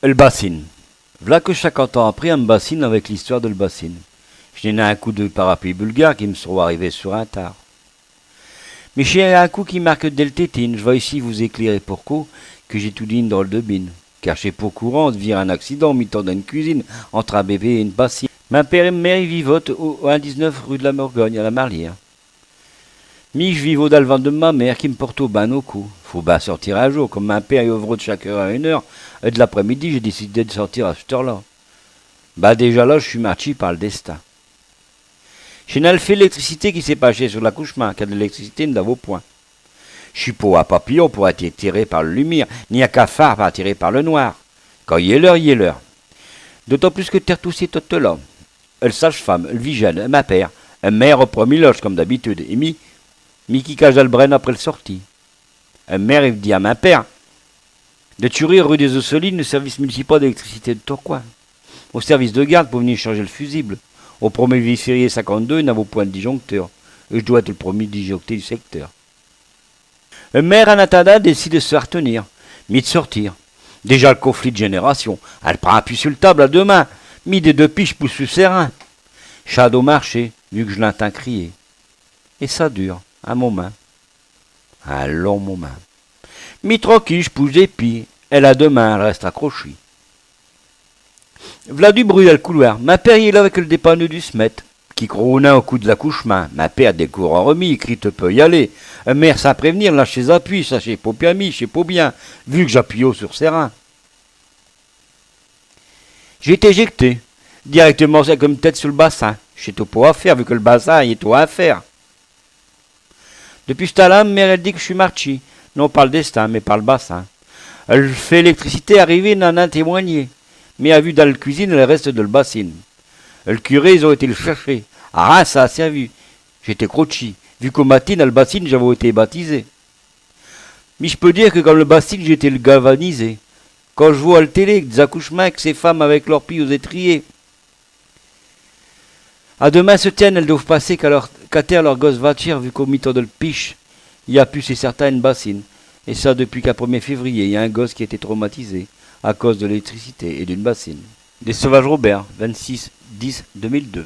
Le bassine. V'là que 50 ans après, on me bassine avec l'histoire de le bassine. Je n'ai un coup de parapluie bulgare qui me sont arrivés sur un tard. Mais j'ai un coup qui marque dès le tétine. Je vais ici vous éclairer pourquoi que j'ai tout dit une drôle de bine. Car j'ai pas courant de vire un accident mi-temps dans une cuisine entre un bébé et une bassine. Ma père et ma mère y vivotent au 1,19 rue de la Morgogne à la Marlière. Mi je vive au dalvan de ma mère qui me porte au bain au cou. Faut bien sortir un jour, comme ma père est ouvre de chaque heure à 1 heure. Et de l'après-midi, j'ai décidé de sortir à cette heure-là. Bah déjà là, je suis marchi par le destin. J'ai n'a le fait l'électricité qui s'est pâchée sur l'accouchement, car de l'électricité ne vaut point. Je suis pas à papillon pour être tiré par le lumière, ni à cafard pour attirer par le noir. Quand il est l'heure, il est l'heure. D'autant plus que terre toussée toute là. Elle sage-femme, elle vigène, ma père, un mère au premier loge comme d'habitude, et mi qui cache le bren après le sorti. Un mère, il dit à ma père, de tuer rue des Ossolines, le service municipal d'électricité de Tourcoing. Au service de garde pour venir changer le fusible. Au 1er février 52, il n'a pas point de disjoncteur. Et je dois être le premier disjoncté du secteur. Un maire en attendant décide de se retenir, mis de sortir. Déjà le conflit de génération. Elle prend appui sur le table à deux mains. Mis des deux piches pousse sur serein. Shadow marché, vu que je l'entends crier. Et ça dure, un moment. Un long moment. Mi tranquille, je pousse des pieds. Elle a deux mains, elle reste accrochée. V'là du bruit dans le couloir. Ma père y est là avec le dépanneux du smet, qui crona au coup de l'accouchement. Ma père découvre en remis, crie te peut y aller. Un mère sans prévenir, lâche ses appuis, ça j'ai pas bien mis, j'ai pas bien, vu que j'appuie haut sur ses reins. J'ai été éjecté, directement comme tête sur le bassin. J'ai tout pas à faire, vu que le bassin y est tout à faire. Depuis ce temps-là, ma mère elle dit que je suis marchi, non par le destin, mais par le bassin. Elle fait l'électricité arriver, n'en a témoigné. Mais a vu dans la cuisine le reste de le bassine. Le curé, ils ont été le chercher. Ah, ça a servi. J'étais crochi. Vu qu'au matin, dans le bassine, j'avais été baptisé. Mais je peux dire que comme le bassine, j'étais le galvanisé. Quand je vois à la télé des accouchements avec ces femmes avec leurs pieds aux étriers. À demain se tiennent, elles doivent passer qu'à terre leur gosse voiture, vu qu'au mi-temps de le piche, il y a plus c'est certain une bassine. Et ça depuis qu'à 1er février, il y a un gosse qui a été traumatisé à cause de l'électricité et d'une bassine. Des Sauvages Robert, 26-10-2002.